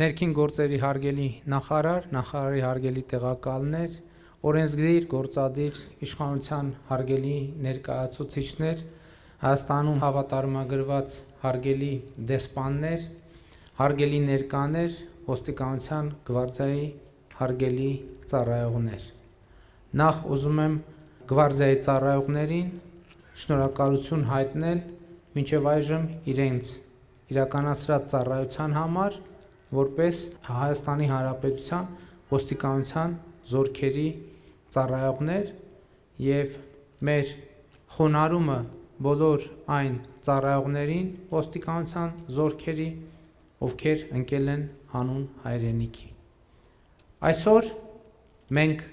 Ներքին գործերի հարգելի նախարար, նախարարի հարգելի տեղակալներ, օրենսգիր գործադիր իշխանության հարգելի ներկայացուցիչներ, Հայաստանում հավատարմագրված հարգելի դեսպաններ, հարգելի ներկաներ, ոստիկանության գվարդիայի հարգելի ծառայողներ։ Նախ ուզում եմ գվարդիայի ծառայողներին շնորհակալություն հայտնել մինչև այժմ իրենց իրականացրած ծառայության համար, որպես Հայաստանի Հանրապետության ոստիկանության զորքերի ծառայողներ եւ մեր խոնարհումը բոլոր այն ծառայողներին ոստիկանության զորքերի, ովքեր ընկել են հանուն հայրենիքի։ Այսօր մենք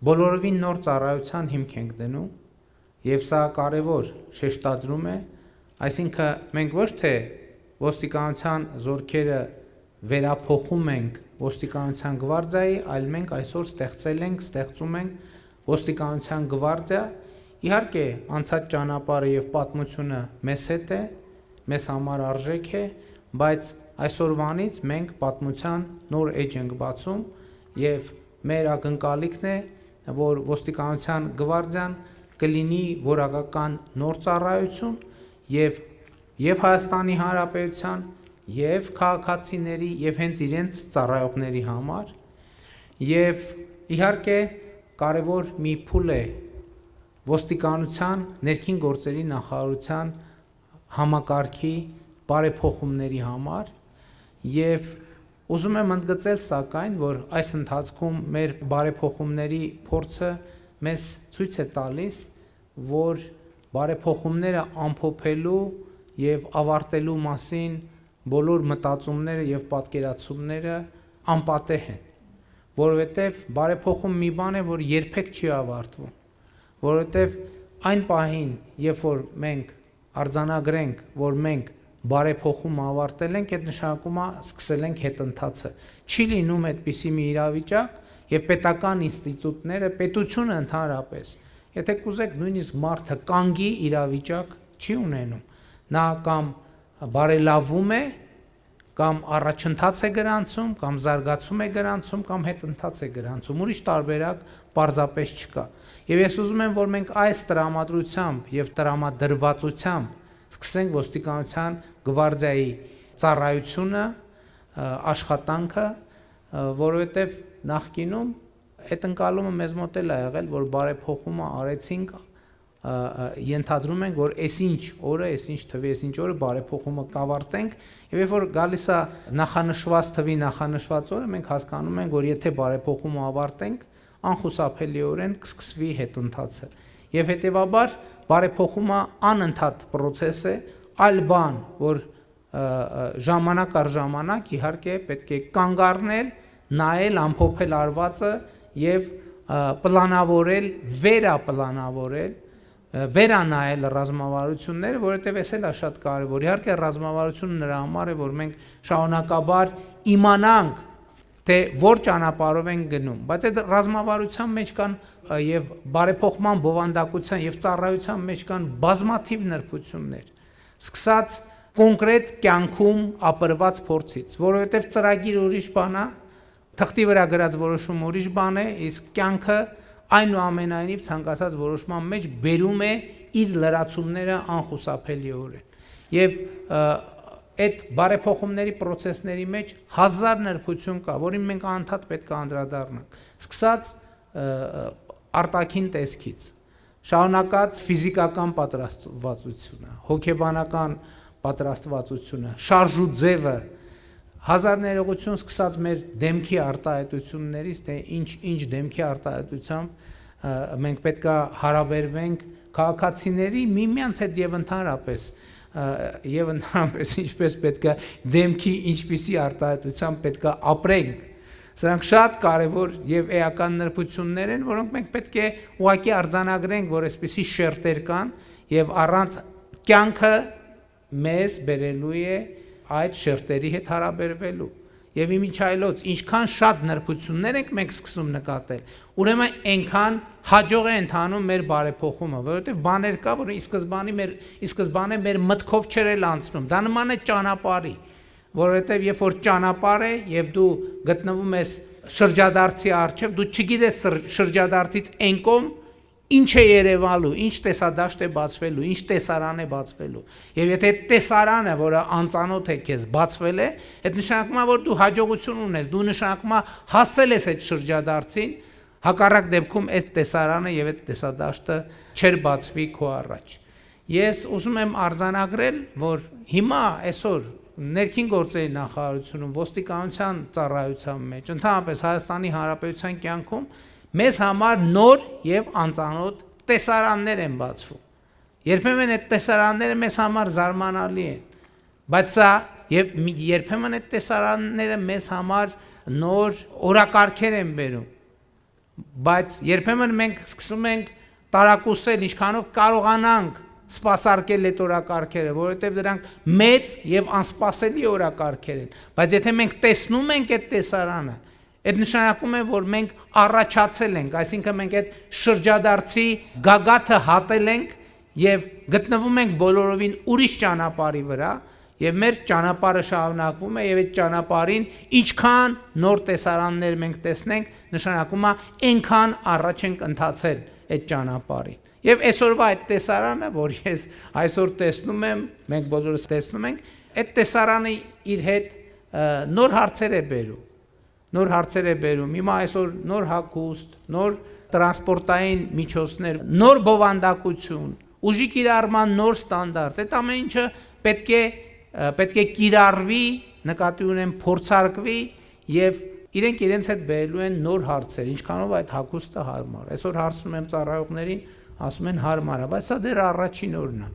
բոլորովին նոր ծառայության հիմք ենք դնում եւ սա կարեւոր շեշտադրում է, այսինքն մենք ոչ թե ոստիկանության զորքերը վերափոխում ենք ոստիկանության գվարդիայի, այլ մենք այսօր ստեղծում ենք ոստիկանության գվարդիա, իհարկե անցած ճանապարհը եւ պատմությունը մեզ հետ է, մեզ համար արժեք է, բայց այսօրվանից մենք պատմության նոր էջ ենք բացում եւ մեր ակնկալիքն է, որ ոստիկանության գվարդիան կլինի որակական նոր ծառայություն եւ Հայաստանի Հանրապետության եւ քաղաքացիների եւ հենց իրենց ծառայողների համար եւ իհարկե կարևոր մի փուլ է ոստիկանության ներքին գործերի նախարարության համակարգի բարեփոխումների համար եւ ուզում եմ ընդգծել սակայն, որ այս ընթացքում մեր բարեփոխումների փորձը մեզ ցույց է տալիս, որ բարեփոխումները ամփոփելու եւ ավարտելու մասին բոլոր մտածումները եւ պատկերացումները անպատեհ են, որովհետեւ բարեփոխում մի բան է, որ երբեք չի ավարտվում, որովհետեւ այն պահին, երբ որ մենք արձանագրենք, որ մենք բարեփոխում ավարտել ենք, այդ նշանակում է սկսել ենք հետընթացը։ Չի լինում այդպիսի մի իրավիճակ եւ պետական ինստիտուտները, պետությունը ընդհանրապես, եթե կուզեք նույնիսկ մարդը կանգի իրավիճակ չի ունենում, նա կամ բարելավում է, կամ առաջընթաց է գրանցում, կամ զարգացում է գրանցում, կամ հետընթաց է գրանցում, ուրիշ տարբերակ պարզապես չկա։ Եվ ես ուզում եմ, որ մենք այս տրամադրությամբ եւ տրամադրվածությամբ սկսենք ոստիկանության գվարդիայի ծառայությունը, աշխատանքը, որովհետեւ նախկինում այդ ընկալումը մեզ մոտ էլ ա եղել, որ բարեփոխումը արեցինք, ենթադրում ենք, որ այսինչ օրը, այսինչ թվի, այսինչ օրը բարեփոխումը կավարտենք, եւ երբ որ գալիս է նախանշված թվի նախանշված օրը, մենք հասկանում ենք, որ եթե բարեփոխումը ավարտենք, անխուսափելիորեն կսկսվի հետընթացը։ Եվ հետեւաբար բարեփոխումը անընդհատ process է, այլ բան, որ ժամանակ առ ժամանակ իհարկե պետք է կանգ առնել, նայել, ամփոփել արվածը եւ պլանավորել, վերապլանավորել, վերանայել ռազմավարությունները, որովհետև էս էլ է շատ կարևոր։ Իհարկե ռազմավարությունը նրա համար է, որ մենք շարունակաբար իմանանք, թե որ ճանապարհով ենք գնում, բայց այդ ռազմավարության մեջ կան եւ բարեփոխման բովանդակության եւ ծառայության մեջ կան բազմաթիվ նրբություններ, սկսած կոնկրետ կյանքում ապրված փորձից, որովհետև ծրագիր ուրիշ բան է, թղթի վրա գրած որոշում ուրիշ բան է, իսկ կյանքը այնուամենայնիվ ցանկացած որոշման մեջ բերում է իր լրացումները անխուսափելիորեն։ Եվ այդ բարեփոխումների process-ների մեջ հազար նրբություն կա, որին մենք անդադար պետք է անդրադառնանք։ Սկսած արտաքին տեսքից, շարունակած ֆիզիկական պատրաստվածությունը, հոգեբանական պատրաստվածությունը, շարժու ձևը, հազար ներողություն սկսած մեր դեմքի արտահայտություններից, թե ինչ դեմքի արտահայտությամբ մենք պետք է հարաբերվենք քաղաքացիների միմյանց հետ եւ ընդհանրապես ինչպես պետք է դեմքի ինչպիսի արտահայտությամբ պետք է ապրենք։ Սրանք շատ կարևոր եւ էական նրբություններ են, որոնք մենք պետք է ուղղակի արձանագրենք, որ այսպիսի շերտեր կան եւ առանց կյանքը մեզ բերելու է այդ շերտերի հետ հարաբերվելու։ Եվ իմիջայլոց ինչքան շատ նրբություններ ենք մենք սկսում նկատել, ուրեմն այնքան հաջող է ընթանում մեր բարեփոխումը, որովհետև բաներ կա, որ ի սկզբանե մեր մտքով չէր էլ անցնում, դա նման է ճանապարհի, որովհետև երբ որ ճանապարհ է եւ դու գտնվում ես շրջադարձի առջև, դու չգիտես շրջադարձից այն կողմ ինչ է երևալու, ինչ տեսադաշտ է բացվելու, ինչ տեսարան է բացվելու։ Եվ եթե տեսարանը, որը անծանոթ է քեզ բացվել է, այդ նշանակում է, որ դու հաջողություն ունես, դու նշանակում է հասել ես այդ շրջադարձին, հակառակ դեպքում այդ տեսարանը եւ այդ տեսադաշտը չեր բացվի քո առաջ։ Ես ուզում եմ արձանագրել, որ հիմա այսօր ներքին գործերի նախարարությունում ոստիկանության ծառայության մեջ, ընդհանրապես Հայաստանի Հանրապետության կյանքում մեզ համար նոր եւ անծանոթ տեսարաններ են բացվում։ Երբեմն այդ տեսարանները մեզ համար զարմանալի են, բայց սա եւ երբեմն այդ տեսարանները մեզ համար նոր օրակարգեր են բերում։ Բայց երբեմն մենք սկսում ենք տարակուսել, ինչքանով կարողանանք սպասարկել այդ օրակարգերը, որովհետև դրանք մեծ եւ անսպասելի օրակարգեր են, բայց եթե մենք տեսնում ենք այդ տեսարանը, այդ նշանակում է, որ մենք առաջացել ենք, այսինքն մենք այդ շրջադարձի գագաթը հատել ենք եւ գտնվում ենք բոլորովին ուրիշ ճանապարհի վրա եւ մեր ճանապարհը շարունակվում է եւ այդ ճանապարհին ինչքան նոր տեսարաններ մենք տեսնենք, նշանակում է այնքան առաջ ենք ընթացել այդ ճանապարհին։ Եվ այսօրվա այդ տեսարանը, որ ես այսօր տեսնում եմ, մենք բոլորս տեսնում ենք, այդ տեսարանը իր հետ նոր հարցեր է բերում։ Նոր հարցեր է բերում։ Հիմա այսօր նոր հագուստ, նոր տրանսպորտային միջոցներ, նոր բովանդակություն, ուժի կիրառման նոր ստանդարտ, այդ ամեն ինչը պետք է կիրառվի, նկատի ունեմ փորձարկվի եւ իրենք իրենց հետ բերելու են նոր հարցեր, ինչքանով այդ հագուստը հարմար։ Այսօր հարցնում եմ ծառայողներին, ասում են հարմար է, բայց սա դեռ առաջին օրն է։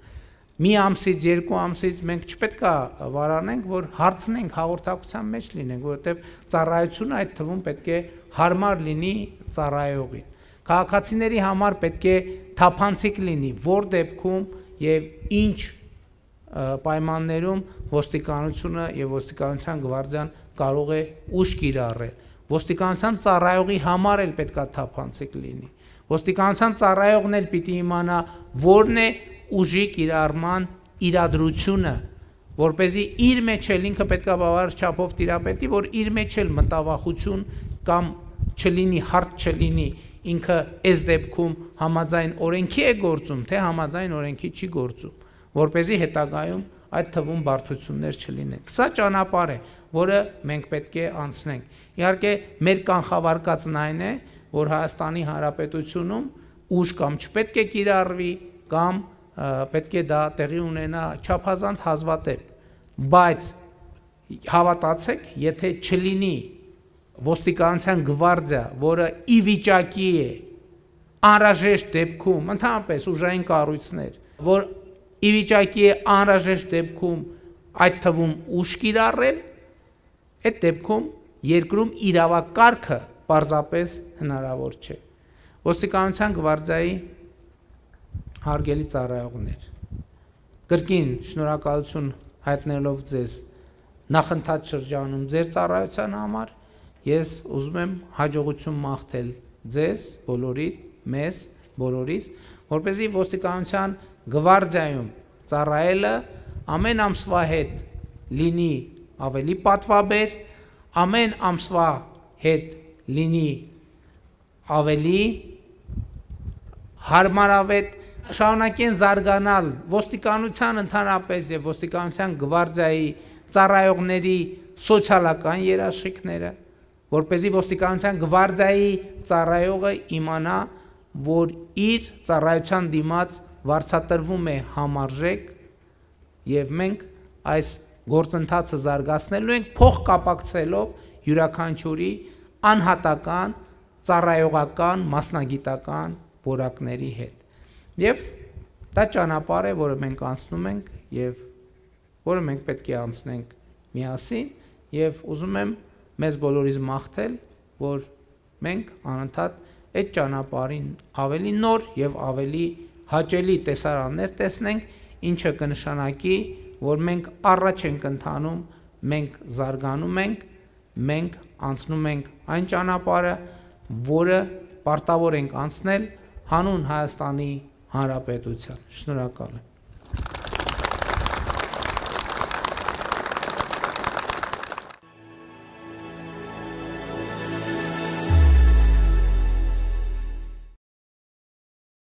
Մի ամսից, երկու ամսից մենք չպետք է վարանենք, որ հարցնենք, հաղորդակցության մեջ լինենք, որովհետև ծառայությունը այդ թվում պետք է հարմար լինի ծառայողին։ Քաղաքացիների համար պետք է թափանցիկ լինի, որ դեպքում եւ ինչ պայմաններում ոստիկանությունը եւ ոստիկանության գվարդիան կարող է ուժ կիրառել։ Ոստիկանության ծառայողի համար էլ պետք է թափանցիկ լինի։ Ոստիկանության ծառայողն էլ պիտի իմանա որն է ուժի կիրառման իրադրությունը, որպեսզի իր մեջ էլ ինքը պետք է բավարար չափով տիրապետի, որ իր մեջ էլ մտավախություն կամ չլինի, հարց չլինի, ինքը այս դեպքում համաձայն օրենքի է գործում, թե համաձայն օրենքի չի գործում, որպեսզի հետագայում այդ թվում բարդություններ չլինեն։ Սա ճանապարհ է, որը մենք պետք է անցնենք։ Իհարկե, մեր կանխավարկածն այն է, որ Հայաստանի Հանրապետությունում ուժ կամ չպետք է կիրառվի, կամ պետք է դա տեղի ունենա չափազանց հազվադեպ, բայց հավատացեք, եթե չլինի ոստիկանության գվարդիա, որը ի վիճակի է անհրաժեշտ դեպքում, ընդհանրապես ուժային կառույցներ, որ ի վիճակի է անհրաժեշտ դեպքում այդ թվում ուժ կիրառել, այդ դեպքում երկրում իրավակարգը պարզապես հնարավոր չէ։ Ոստիկանության գվարդիայի հարգելի ծառայողներ, կրկին շնորհակալություն հայտնելով ձեզ նախընթաց շրջանում ձեր ծառայության համար, ես ուզում եմ հաջողություն մաղթել ձեզ բոլորիդ, մեզ բոլորիս, որպեսզի ոստիկանության գվարդիայում ծառայելը ամեն ամսվա հետ լինի ավելի պատվաբեր, ամեն ամսվա հետ լինի ավելի հարմարավետ, շարունակեն զարգանալ ոստիկանության ընդհանրապես եւ ոստիկանության գվարդիայի ծառայողների սոցիալական երաշխիքները, որպեսզի ոստիկանության գվարդիայի ծառայողը իմանա, որ իր ծառայության դիմաց վարձատրվում է համարժեք եւ մենք այս գործընթացը զարգացնելու ենք փոխ կապակցելով յուրաքանչյուրի անհատական, ծառայողական, մասնագիտական որակների հետ։ Եվ դա ճանապարհ է, որը մենք անցնում ենք եւ որը մենք պետք է անցնենք միասին եւ ուզում եմ մեզ բոլորիս մաղթել, որ մենք անընդհատ այդ ճանապարհին ավելի նոր եւ ավելի հաճելի տեսարաններ տեսնենք, ինչը կնշանակի, որ մենք առաջ ենք ընթանում, մենք զարգանում ենք, մենք անցնում ենք այն ճանապարհը, որը պարտավոր ենք անցնել հանուն Հայաստանի Հանրապետության։ Շնորհակալ եմ։